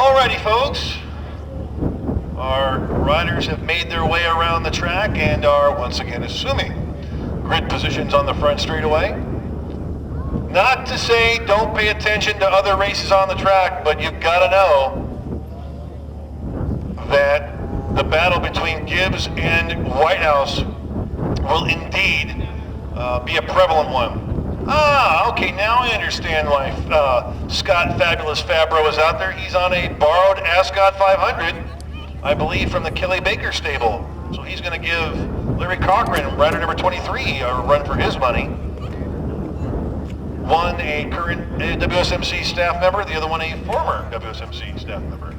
Alrighty, folks. Our riders have made their way around the track and are once again assuming grid positions on the front straightaway. Not to say don't pay attention to other races on the track, but you've got to know that the battle between Gibbs and Whitehouse will indeed be a prevalent one. Okay, now I understand why Scott Fabulous Fabro is out there. He's on a borrowed Ascot 500, I believe, from the Kelly Baker stable. So he's going to give Larry Cochran, rider number 23, a run for his money. One a current WSMC staff member, the other one a former WSMC staff member.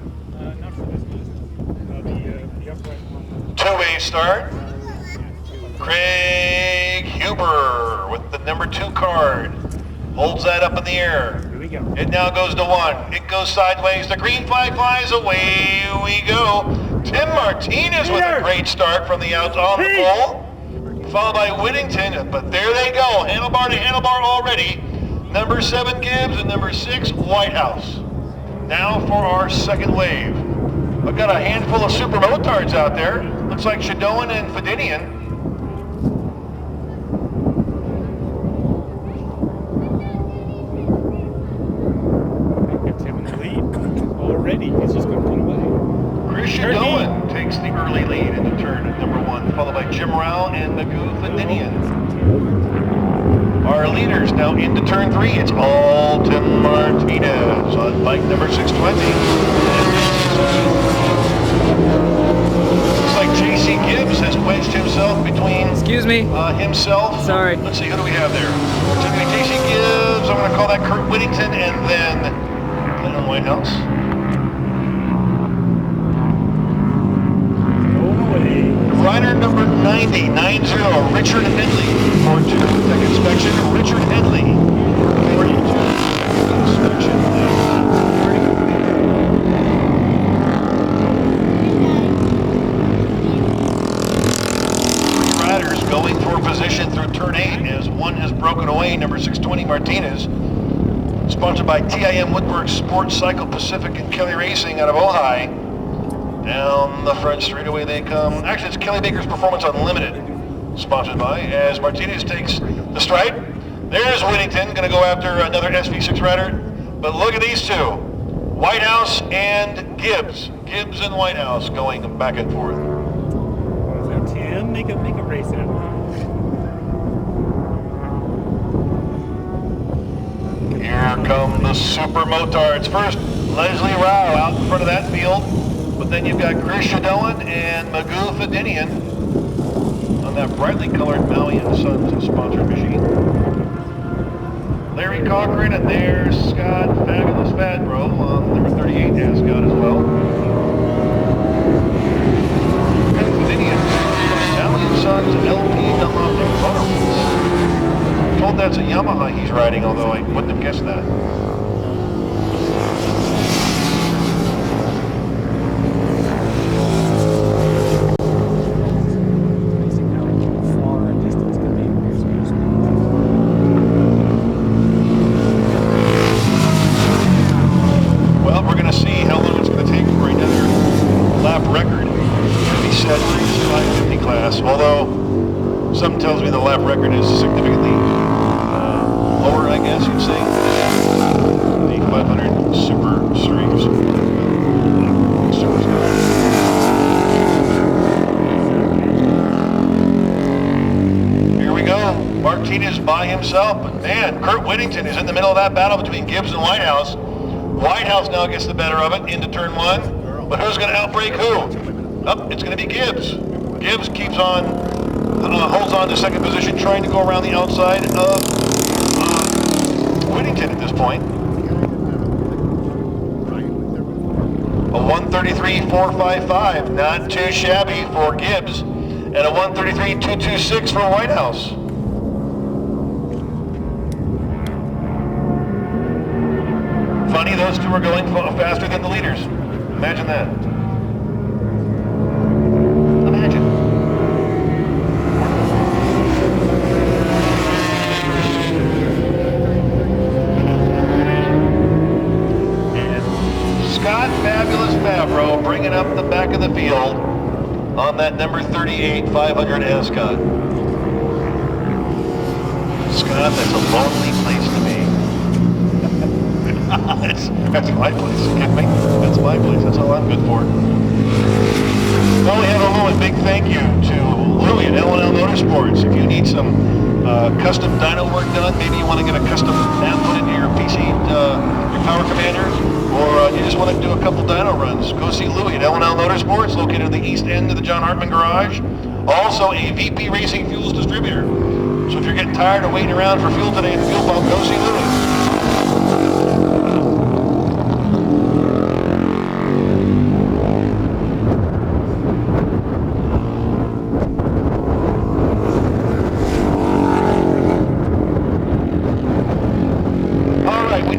Not for this list. The upright one. Two-way start. Craig Huber with the number 2 card. Holds that up in the air. Here we go. It now goes to 1. It goes sideways. The green flag flies. Away we go. Tim Martinez with a great start from the outs on the pole. Followed by Whittington, but there they go. Handlebar to handlebar already. Number 7 Gibbs and number 6 Whitehouse. Now for our second wave. I've got a handful of super motards out there. Looks like Shadoan and Fedinian. He's just going to put away. Christian Dolan takes the early lead into turn number 1, followed by Jim Rao and Magoo Fedinian. Our leaders now into turn 3. It's all Tim Martinez on bike number 620. Looks like JC Gibbs has wedged himself between himself. Sorry. Let's see, who do we have there? It's going to be JC Gibbs. I'm going to call that Kurt Whittington, and then Lennon Whitehouse. Rider number 90, Richard Headley. 42 tech inspection, Richard Headley. 42 inspection. Three riders going for position through turn 8 as one has broken away, number 620 Martinez. Sponsored by TIM Woodburg Sports Cycle Pacific and Kelly Racing out of Ojai. Down the front straightaway they come. Actually, it's Kelly Baker's Performance Unlimited, sponsored by, as Martinez takes the stripe. There's Whittington, going to go after another SV6 rider. But look at these two, Whitehouse and Gibbs. Gibbs and Whitehouse going back and forth. So Tim, make a race out of it. Here come the super motards. First, Leslie Rao out in front of that field. But then you've got Chris Shadoan and Magoo Fedinian on that brightly colored Maui and Sons sponsored machine. Larry Cochran, and there's Scott Fabulous Fabro on number 38 Ascot as well. And Fedinian, Maui and Sons LP Delmonte Motorsports. I'm told that's a Yamaha he's riding, although I wouldn't have guessed that. Although some tells me the lap record is significantly lower, I guess you'd say, the 500 Super Series. Here we go. Martinez by himself, but man, Kurt Whittington is in the middle of that battle between Gibbs and Whitehouse. Whitehouse now gets the better of it into turn 1, but who's going to outbreak who? It's going to be Gibbs. Gibbs keeps on, holds on to second position, trying to go around the outside of Whittington at this point. A 133.455, not too shabby for Gibbs, and a 133.226 for Whitehouse. Funny, those two are going faster than the leaders. Imagine that. up the back of the field on that number 38 500 Ascot. Scott, that's a lonely place to be. that's my place. You kidding me? That's my place. That's all I'm good for. Well, we have a moment. Big thank you to Louie at L&L Motorsports. If you need some custom dyno work done, maybe you want to get a custom map put into your PC, your Power Commander, or you just want to do a couple dyno runs, go see Louie at L&L Motorsports, located at the east end of the John Hartman Garage. Also a VP Racing Fuels distributor. So if you're getting tired of waiting around for fuel today at the fuel pump, go see Louie.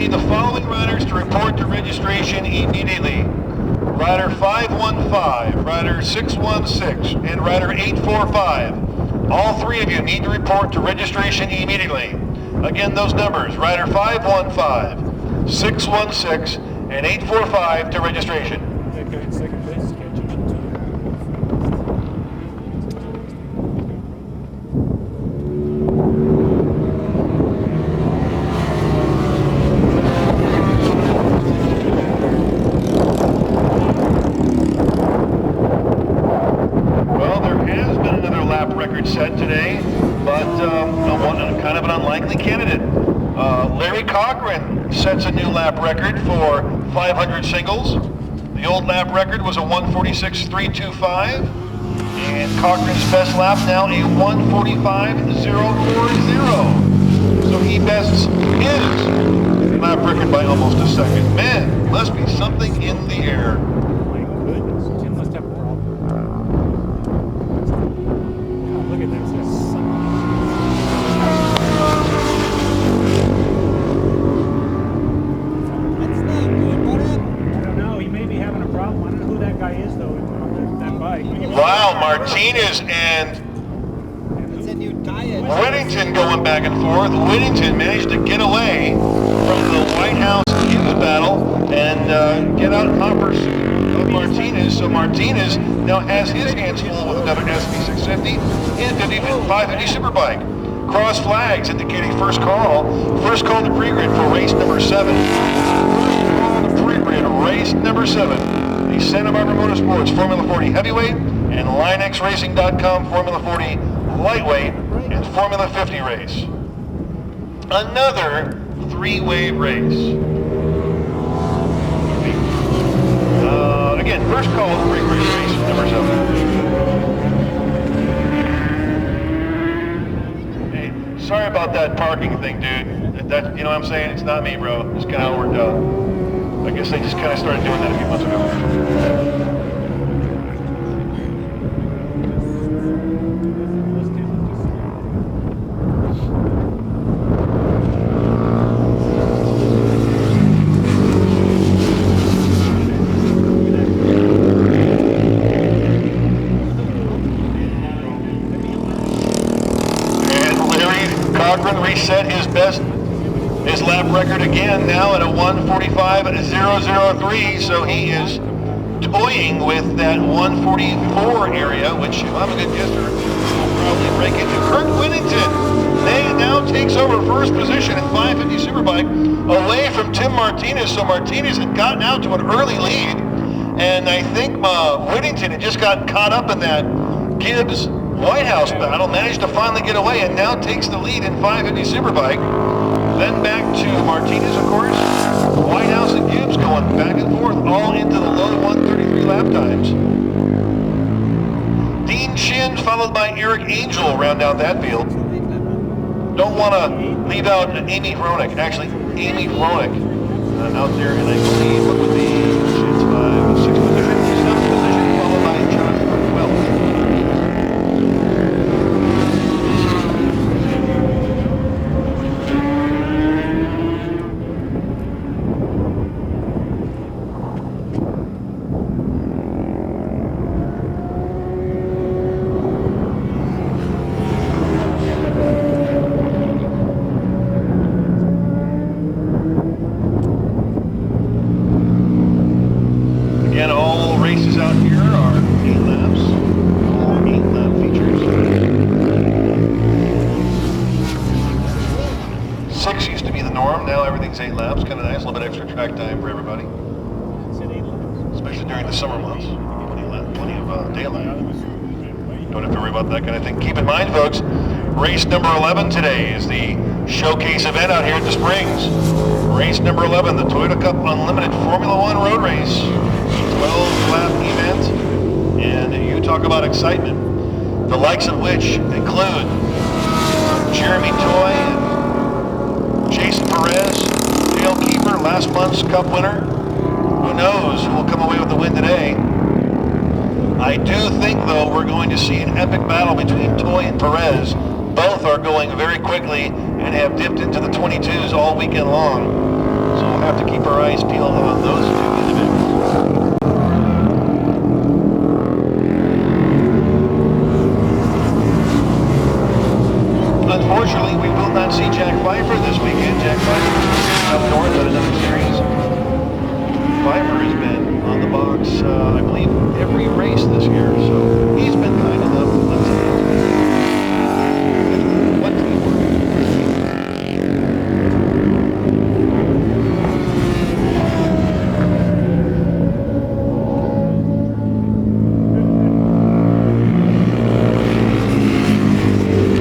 The following riders to report to registration immediately. Rider 515, Rider 616, and Rider 845. All three of you need to report to registration immediately. Again, those numbers, Rider 515, 616, and 845 to registration. That guy in second place is catching up to you. Set today, but kind of an unlikely candidate. Larry Cochran sets a new lap record for 500 singles. The old lap record was a 146.325, and Cochran's best lap now a 145.040. So he bests his lap record by almost a second. Man, must be something in the air. My goodness, Tim must have a problem. Look at this. That's not good. What happened? I don't know. He may be having a problem. I don't know who that guy is, though, on that bike. Wow, Martinez and It's a new tire. Whittington going back and forth. Whittington managed to get away from the White House Gibbs battle and get out hoppers of Martinez. So Martinez now has his hands full with another SV650 and 550 Superbike. Cross flags indicating first call. First call to pre-grid for race number 7. First call to pre-grid, race number 7. The Santa Barbara Motorsports Formula 40 Heavyweight and LineXRacing.com Formula 40 Lightweight and Formula 50 race. Another three-way race. Again, first call to pre-grid race number 7. Hey, sorry about that parking thing, dude. That, you know what I'm saying? It's not me, bro. It's kind of how it worked out. I guess they just kind of started doing that a few months ago. Reset his lap record again now at a 145.003, so he is toying with that 144 area, which if I'm a good guesser, will probably break into. Kurt Whittington now takes over first position at 550 Superbike away from Tim Martinez, so Martinez had gotten out to an early lead, and I think Whittington had just got caught up in that Gibbs White House battle, managed to finally get away, and now takes the lead in 550 Superbike. Then back to Martinez, of course. White House and Gibbs going back and forth, all into the low 133 lap times. Dean Shin, followed by Eric Angel, round out that field. Don't want to leave out Amy Hronik. Actually, Amy Hronik out there, and I believe, what would be, it's 5, 6 position, 7th position, followed by John Wells. track time for everybody, especially during the summer months. Plenty of daylight. Don't have to worry about that kind of thing. Keep in mind, folks, race number 11 today is the showcase event out here at the Springs. Race number 11, the Toyota Cup Unlimited Formula One road race. 12-lap event. And you talk about excitement, the likes of which include Jeremy Toy, Jason Perez, Dale Keeper, last month's Cup winner. Who knows who will come away with the win today? I do think, though, we're going to see an epic battle between Toy and Perez. Both are going very quickly and have dipped into the 22s all weekend long. So we'll have to keep our eyes peeled on those two individuals. Unfortunately, we will not see Jack Pfeiffer this weekend. Jack Pfeiffer is up north at another series. Pfeiffer has been on the box, I believe, every race this year, so he's been kind enough to let us what teamwork.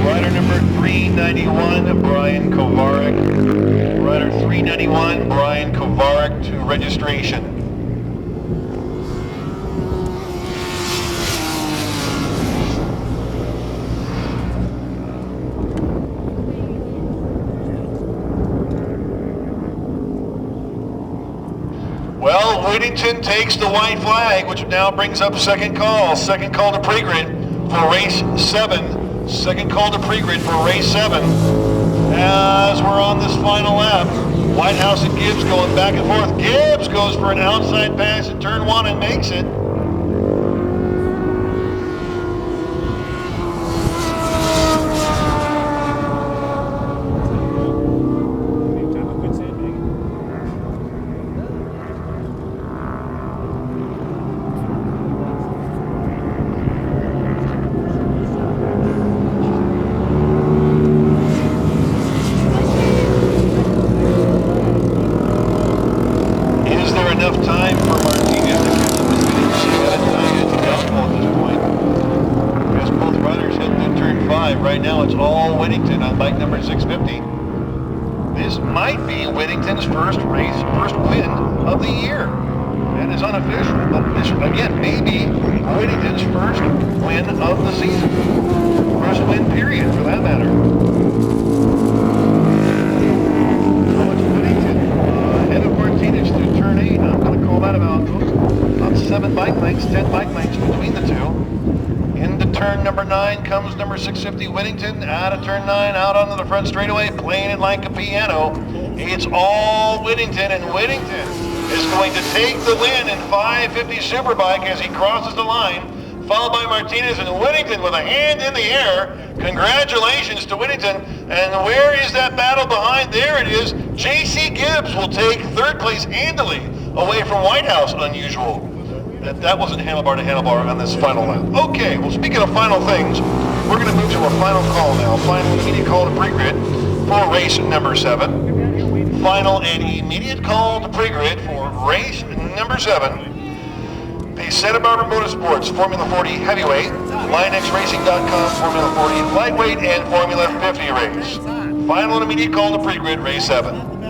Rider number 391, Brian Kovarik. Rider 391, Brian Kovarik to registration. Well, Whittington takes the white flag, which now brings up second call. Second call to pre-grid for race 7. Second call to pre-grid for race 7. As we're on this final lap, Whitehouse and Gibbs going back and forth. Gibbs goes for an outside pass in turn 1 and makes it. Enough time for Martinez to catch the finish. It's doubtful at this point. Because both riders head to turn 5. Right now it's all Whittington on bike number 650. This might be Whittington's first win of the year. That is unofficial, but this, again, may be Whittington's first win of the season. First win period, for that matter. So it's Whittington ahead of Martinez through turn 8. I'm going to call that about 7 bike lengths, 10 bike lengths between the two. Into turn number 9 comes number 650 Whittington. Out of turn 9, out onto the front straightaway, playing it like a piano. It's all Whittington, and Whittington is going to take the win in 550 Superbike as he crosses the line, followed by Martinez and Whittington with a hand in the air. Congratulations to Whittington. And where is that battle behind? There it is. J.C. Gibbs will take third place handily away from Whitehouse. Unusual. That wasn't handlebar to handlebar on this final lap. Okay, well, speaking of final things, we're going to move to a final call now. Final immediate call to pre-grid for race number 7. Final and immediate call to pre-grid for race number 7. The Santa Barbara Motorsports Formula 40 Heavyweight, LionXRacing.com Formula 40 Lightweight, and Formula 50 race. Final and immediate call to pre-grid race 7.